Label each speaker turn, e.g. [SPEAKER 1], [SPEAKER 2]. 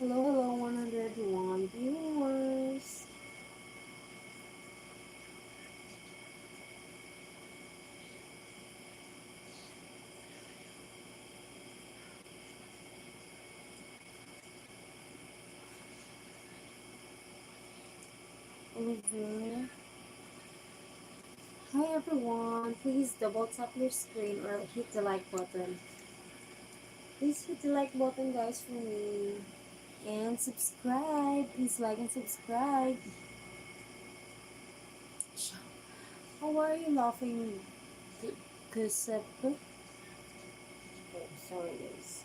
[SPEAKER 1] Hello, hello, 101 viewers. Over. Hi everyone, please double tap your screen or hit the like button. Please hit the like button, guys, for me. And subscribe. Please like and subscribe. How are you laughing, Giuseppe? Oh, sorry, guys.